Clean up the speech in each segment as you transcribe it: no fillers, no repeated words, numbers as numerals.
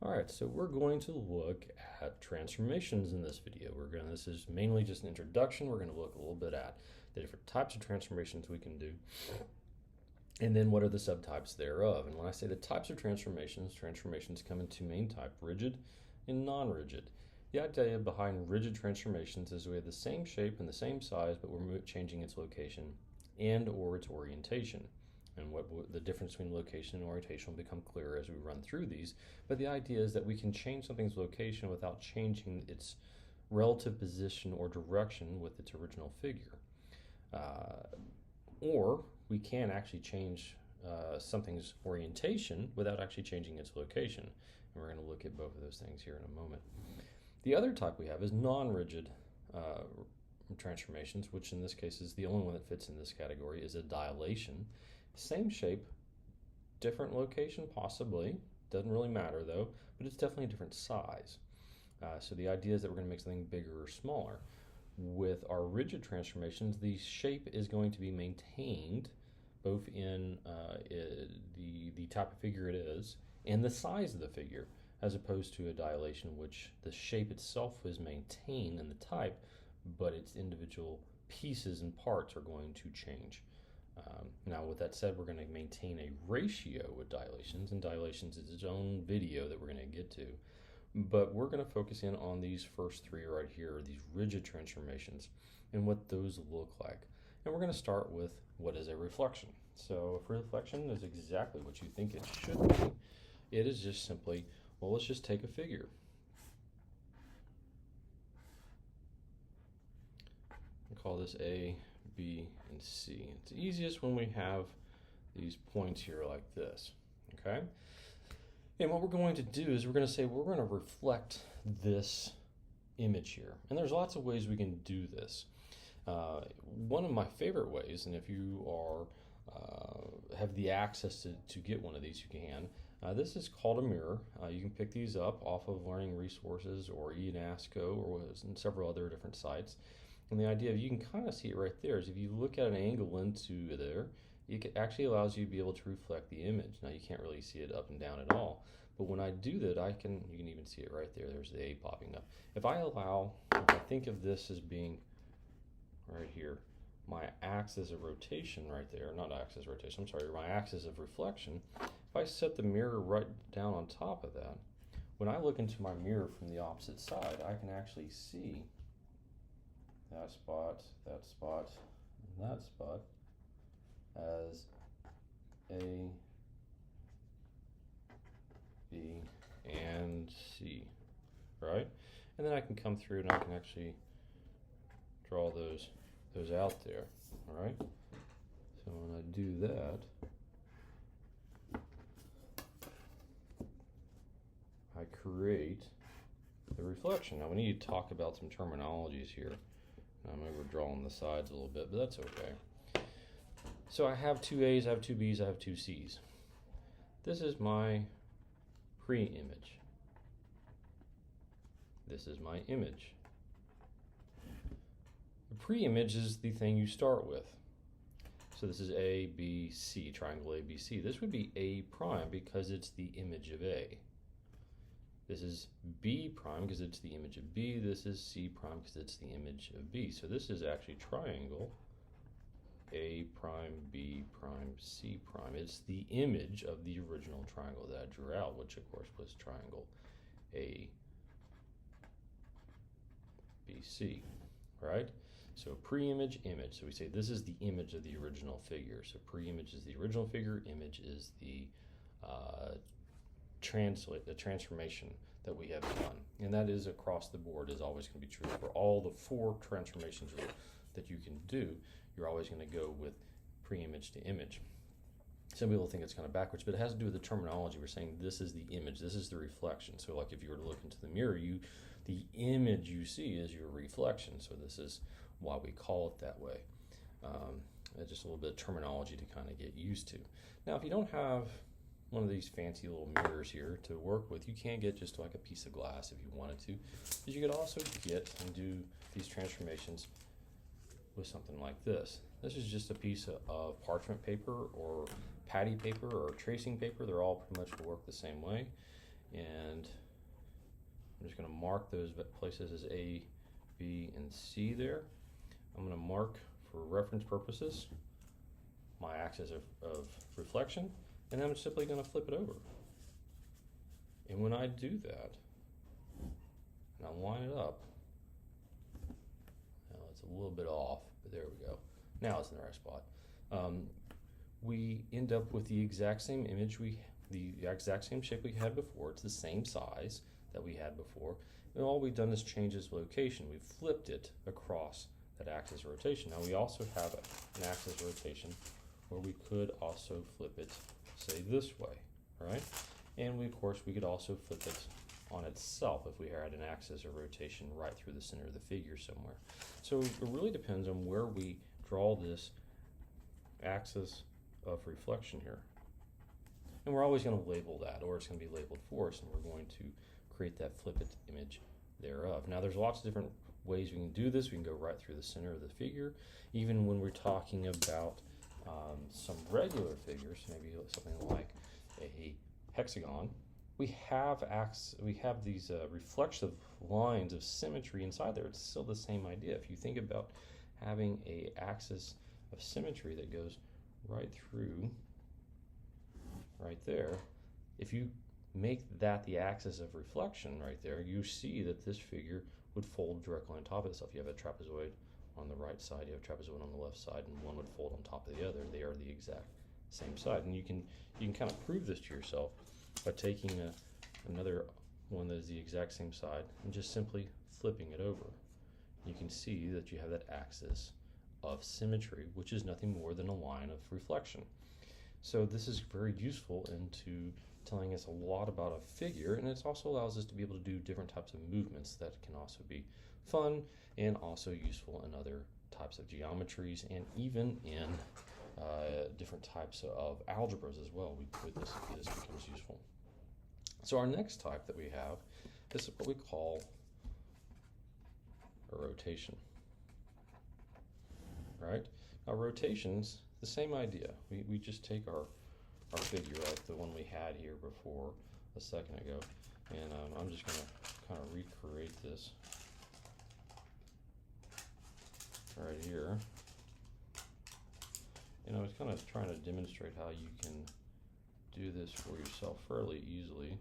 Alright, so we're going to look at transformations in this video. This is mainly just an introduction. We're going to look a little bit at the different types of transformations we can do, and then what are the subtypes thereof. And when I say the types of transformations come in two main types, rigid and non-rigid. The idea behind rigid transformations is we have the same shape and the same size, but we're changing its location and or its orientation. And what the difference between location and orientation will become clearer as we run through these. But the idea is that we can change something's location without changing its relative position or direction with its original figure. Or we can actually change something's orientation without actually changing its location. And we're going to look at both of those things here in a moment. The other type we have is non-rigid transformations, which in this case is the only one that fits in this category, is a dilation. Same shape, different location possibly, doesn't really matter though, but it's definitely a different size. So the idea is that we're going to make something bigger or smaller. With our rigid transformations, the shape is going to be maintained both in the type of figure it is and the size of the figure, as opposed to a dilation, which the shape itself is maintained in the type, but its individual pieces and parts are going to change. Now, with that said, we're going to maintain a ratio with dilations, and dilations is its own video that we're going to get to. But we're going to focus in on these first three right here, these rigid transformations, and what those look like. And we're going to start with what is a reflection. So if reflection is exactly what you think it should be, it is just simply, well, let's just take a figure. We'll call this A, B, and C. It's easiest when we have these points here like this, okay? And what we're going to do is we're going to say we're going to reflect this image here. And there's lots of ways we can do this. One of my favorite ways, and if you are have the access to get one of these, you can. This is called a mirror. You can pick these up off of Learning Resources or eNASCO or several other different sites. And the idea of you can kind of see it right there is if you look at an angle into there, it actually allows you to be able to reflect the image. Now you can't really see it up and down at all, but when I do that, you can even see it right there. There's the A popping up. If I think of this as being right here, my axis of rotation right there, not axis of rotation, I'm sorry, my axis of reflection, if I set the mirror right down on top of that, when I look into my mirror from the opposite side, I can actually see that spot, and that spot as A, B, and C, right? And then I can come through and I can actually draw those out there, all right? So when I do that, I create the reflection. Now we need to talk about some terminologies here. I'm overdraw on the sides a little bit, but that's okay. So I have two A's, I have two B's, I have two C's. This is my pre-image. This is my image. The pre-image is the thing you start with. So this is A, B, C, triangle A, B, C. This would be A prime because it's the image of A. This is B prime because it's the image of B. This is C prime because it's the image of B. So this is actually triangle A prime, B prime, C prime. It's the image of the original triangle that I drew out, which of course was triangle A, B, C, right? So pre-image, image. So we say this is the image of the original figure. So pre-image is the original figure, image is the transformation that we have done, and that is across the board, is always going to be true for all the four transformations that you can do. You're always going to go with pre-image to image. Some people think it's kind of backwards, but it has to do with the terminology. We're saying this is the image, this is the reflection. So like if you were to look into the mirror, the image you see is your reflection. So this is why we call it that way. Just a little bit of terminology to kind of get used to. Now if you don't have one of these fancy little mirrors here to work with, you can get just like a piece of glass if you wanted to, but you could also get and do these transformations with something like this. This is just a piece of parchment paper or patty paper or tracing paper. They're all pretty much work the same way. And I'm just going to mark those places as A, B, and C there. I'm going to mark, for reference purposes, my axis of reflection, and I'm simply going to flip it over. And when I do that, and I line it up, now it's a little bit off, but there we go. Now it's in the right spot. We end up with the exact same image, the exact same shape we had before. It's the same size that we had before. And all we've done is change its location. We've flipped it across that axis of rotation. Now we also have an axis of rotation where we could also flip it, say, this way, right? And of course, we could also flip it on itself if we had an axis of rotation right through the center of the figure somewhere. So it really depends on where we draw this axis of reflection here. And we're always going to label that, or it's going to be labeled for us, and we're going to create that flipped image thereof. Now there's lots of different ways we can do this. We can go right through the center of the figure. Even when we're talking about some regular figures, maybe something like a hexagon, we have these reflexive lines of symmetry inside there. It's still the same idea. If you think about having a axis of symmetry that goes right through right there, if you make that the axis of reflection right there, you see that this figure would fold directly on top of itself. You have a trapezoid on the right side, you have a trapezoid on the left side, and one would fold on top of the other. They are the exact same side. And you can kind of prove this to yourself by taking another one that is the exact same side and just simply flipping it over. You can see that you have that axis of symmetry, which is nothing more than a line of reflection. So this is very useful into telling us a lot about a figure, and it also allows us to be able to do different types of movements that can also be fun and also useful in other types of geometries and even in different types of algebras as well. This becomes useful. So our next type that we have is what we call a rotation. Right? Now rotations, the same idea. We just take our figure, like the one we had here before a second ago, and I'm just going to kind of recreate this right here. And I was kind of trying to demonstrate how you can do this for yourself fairly easily.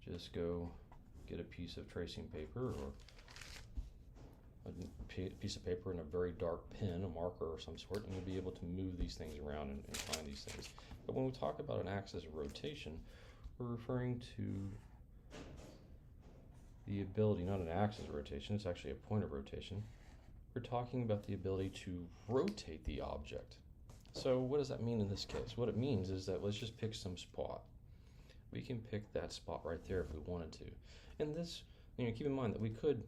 Just go get a piece of tracing paper or a piece of paper and a very dark pen, a marker or some sort, and you'll be able to move these things around and find these things. But when we talk about an axis of rotation, we're referring to the ability, not an axis of rotation, it's actually a point of rotation. We're talking about the ability to rotate the object. So what does that mean in this case? What it means is that let's just pick some spot. We can pick that spot right there if we wanted to. And this, keep in mind that we could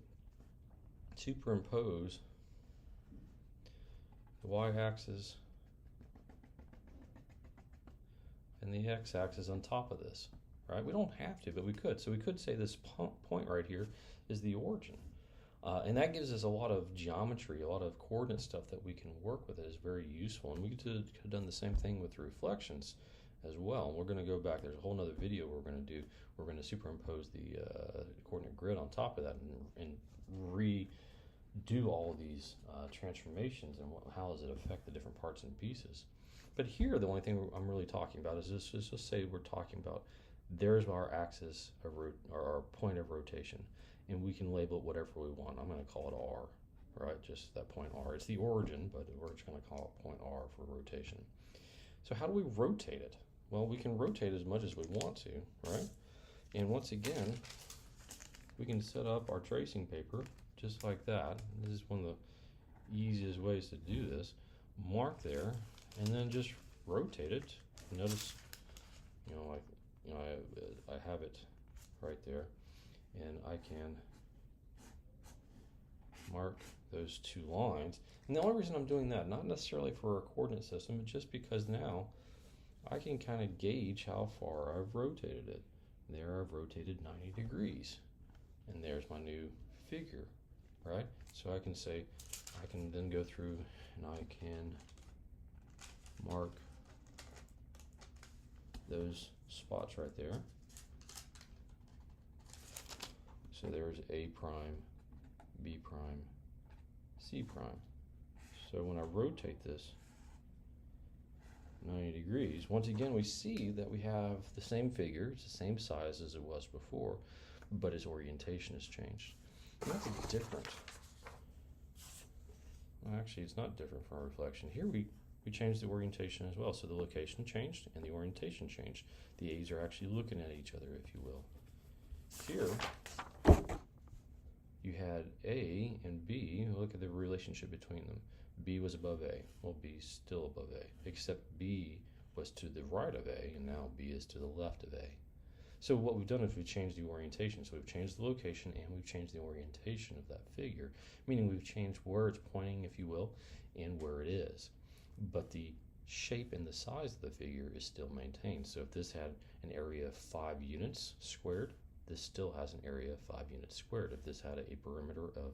superimpose the y-axis and the x-axis on top of this, right? We don't have to, but we could. So we could say this point right here is the origin. And that gives us a lot of geometry, a lot of coordinate stuff that we can work with. It is very useful. And we could have done the same thing with reflections as well. And we're going to go back. There's a whole other video we're going to do. We're going to superimpose the coordinate grid on top of that and redo all of these transformations and how does it affect the different parts and pieces. But here, the only thing I'm really talking about is just say we're talking about there's our axis of or our point of rotation, and we can label it whatever we want. I'm going to call it R, right? Just that point R. It's the origin, but we're just going to call it point R for rotation. So how do we rotate it? Well, we can rotate as much as we want to, right? And once again, we can set up our tracing paper just like that. This is one of the easiest ways to do this. Mark there, and then just rotate it. Notice, I have it right there, and I can mark those two lines. And the only reason I'm doing that, not necessarily for a coordinate system, but just because now I can kind of gauge how far I've rotated it. There I've rotated 90 degrees, and there's my new figure, right? So I can say, I can then go through and I can mark those spots right there. So there's A prime, B prime, C prime. So when I rotate this 90 degrees, once again we see that we have the same figure, it's the same size as it was before, but its orientation has changed. And that's different. Well, actually, it's not different from our reflection. Here we changed the orientation as well. So the location changed and the orientation changed. The A's are actually looking at each other, if you will. Here, you had A and B. Look at the relationship between them. B was above A. Well, B's still above A, except B was to the right of A, and now B is to the left of A. So what we've done is we've changed the orientation. So we've changed the location and we've changed the orientation of that figure, meaning we've changed where it's pointing, if you will, and where it is. But the shape and the size of the figure is still maintained. So if this had an area of 5 units squared, this still has an area of 5 units squared. If this had a perimeter of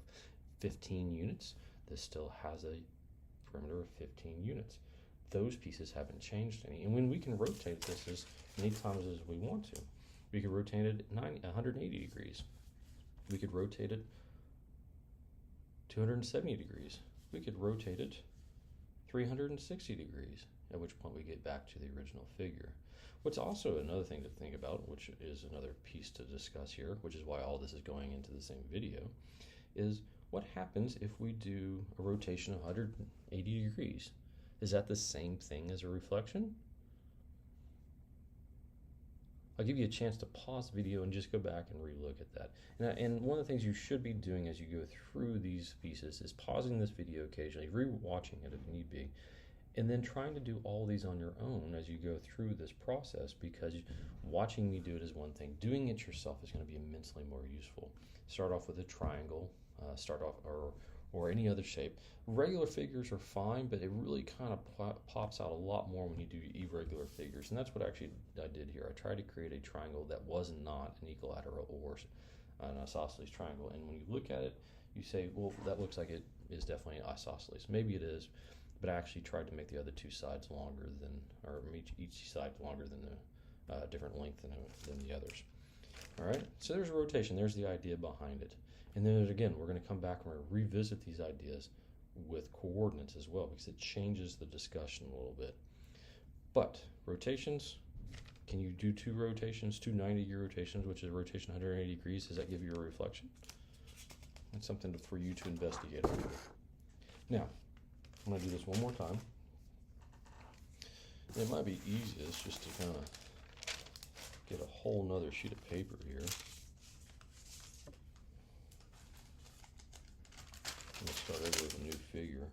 15 units, this still has a perimeter of 15 units. Those pieces haven't changed any. And when we can rotate this as many times as we want to, we could rotate it 180 degrees. We could rotate it 270 degrees. We could rotate it 360 degrees, at which point we get back to the original figure. What's also another thing to think about, which is another piece to discuss here, which is why all this is going into the same video, is what happens if we do a rotation of 180 degrees? Is that the same thing as a reflection? I'll give you a chance to pause the video and just go back and relook at that. And one of the things you should be doing as you go through these pieces is pausing this video occasionally, re-watching it if need be, and then trying to do all these on your own as you go through this process, because watching me do it is one thing. Doing it yourself is going to be immensely more useful. Start off with a triangle, or any other shape. Regular figures are fine, but it really kind of pops out a lot more when you do irregular figures, and that's what actually I did here. I tried to create a triangle that was not an equilateral or an isosceles triangle, and when you look at it, you say, well, that looks like it is definitely an isosceles. Maybe it is, but I actually tried to make the other two sides longer than, or each side longer than the different length than the others. All right, so there's a rotation. There's the idea behind it. And then again, we're going to come back and we're going to revisit these ideas with coordinates as well, because it changes the discussion a little bit. But rotations, can you do two rotations, two 90-degree rotations, which is a rotation 180 degrees? Does that give you a reflection? That's something for you to investigate. Now, I'm going to do this one more time. It might be easiest just to kind of get a whole nother sheet of paper here. I'm going to start over with a new figure.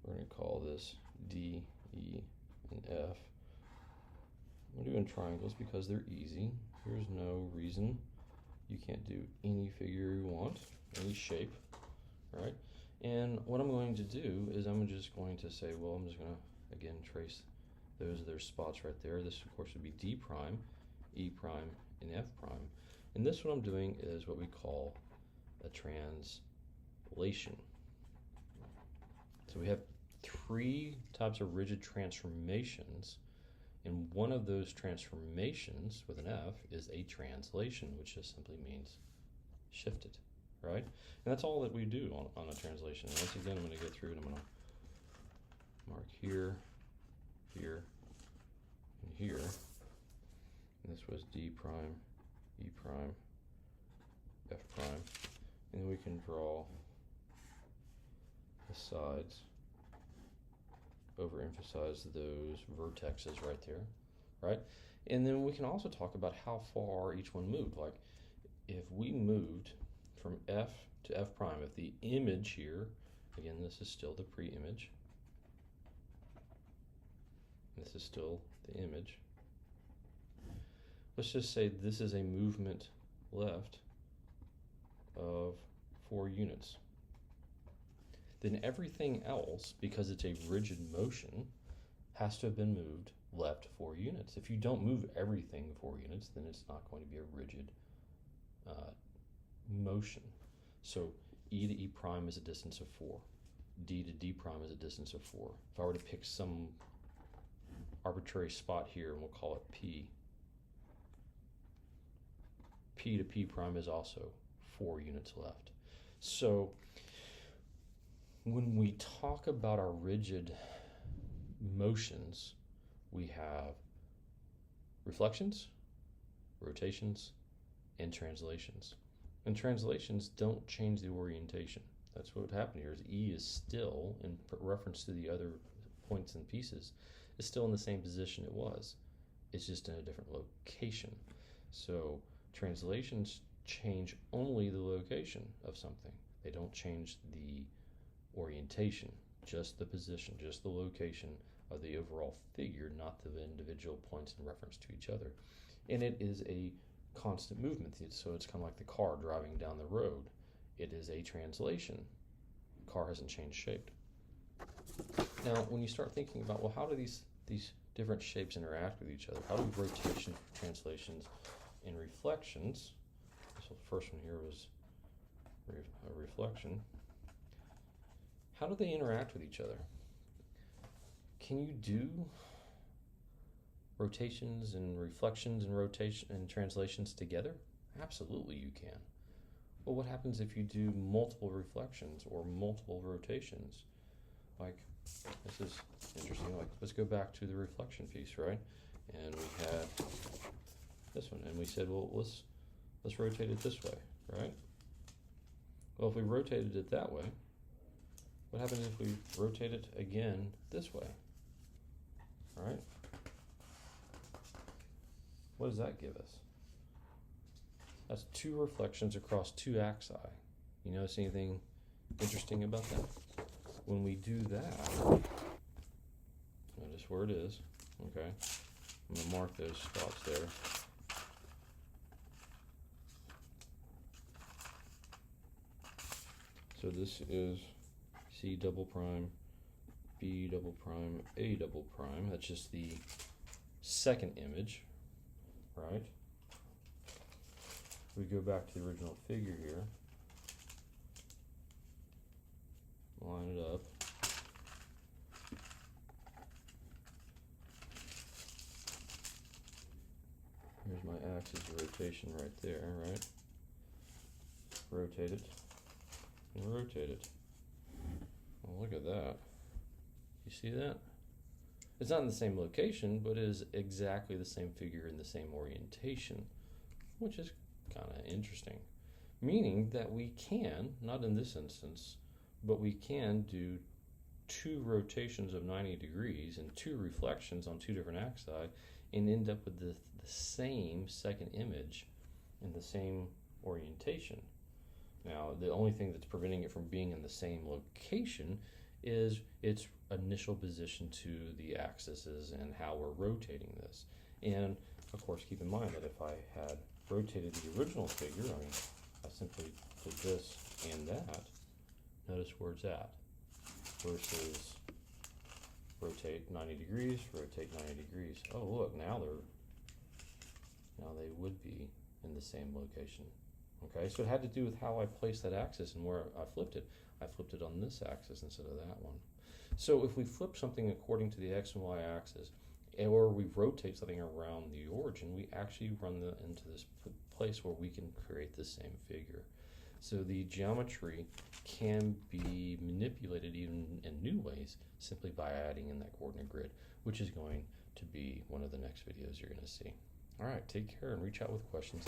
We're going to call this D, E, and F. I'm doing triangles because they're easy. There's no reason you can't do any figure you want, any shape, right? And what I'm going to do is I'm just going to say, well, I'm just going to, again, trace those are their spots right there. This, of course, would be D prime, E prime, and F prime. And this, what I'm doing is what we call a translation. So we have 3 types of rigid transformations, and one of those transformations with an F is a translation, which just simply means shifted, right? And that's all that we do on a translation. And once again, I'm going to go through and I'm going to mark here, here, and here. And this was D prime, E prime, F prime, and then we can draw the sides, overemphasize those vertexes right there, right? And then we can also talk about how far each one moved. Like if we moved from F to F prime, if the image here, again, this is still the pre-image, this is still the image. Let's just say this is a movement left of 4 units. Then everything else, because it's a rigid motion, has to have been moved left 4 units. If you don't move everything 4 units, then it's not going to be a rigid motion. So E to E prime is a distance of 4. D to D prime is a distance of 4. If I were to pick some arbitrary spot here, and we'll call it P, P to P prime is also 4 units left. So when we talk about our rigid motions, we have reflections, rotations, and translations. And translations don't change the orientation. That's what happened here. Is E is still, in reference to the other points and pieces, is still in the same position it was. It's just in a different location. So translations change only the location of something. They don't change the orientation, just the position, just the location of the overall figure, not the individual points in reference to each other. And it is a constant movement, so it's kind of like the car driving down the road. It is a translation. The car hasn't changed shape. Now, when you start thinking about, well, how do these different shapes interact with each other? How do rotations, translations, and reflections? So the first one here was a reflection. How do they interact with each other? Can you do rotations and reflections and rotation and translations together? Absolutely you can. Well, what happens if you do multiple reflections or multiple rotations? Like, this is interesting. Like, let's go back to the reflection piece, right? And we had this one, and we said, well, let's rotate it this way, right? Well, if we rotated it that way, what happens if we rotate it again this way? All right? What does that give us? That's 2 reflections across 2 axi. You notice anything interesting about that? When we do that, notice where it is. Okay, I'm going to mark those spots there. So this is C double prime, B double prime, A double prime. That's just the second image, right? We go back to the original figure here, line it up. Here's my axis of rotation right there, right? Rotate it and rotate it. Well, look at that. You see that? It's not in the same location, but it is exactly the same figure in the same orientation, which is kind of interesting. Meaning that we can, not in this instance, but we can do 2 rotations of 90 degrees and 2 reflections on 2 different axi and end up with the same second image in the same orientation. Now, the only thing that's preventing it from being in the same location is its initial position to the axes and how we're rotating this. And of course, keep in mind that if I had rotated the original figure, I mean, I simply did this and that, notice where it's at, versus rotate 90 degrees, rotate 90 degrees. Oh, look, now they would be in the same location. Okay, so it had to do with how I placed that axis and where I flipped it. I flipped it on this axis instead of that one. So if we flip something according to the X and Y axis, or we rotate something around the origin, we actually run into this place where we can create the same figure. So the geometry can be manipulated even in new ways simply by adding in that coordinate grid, which is going to be one of the next videos you're going to see. All right, take care and reach out with questions.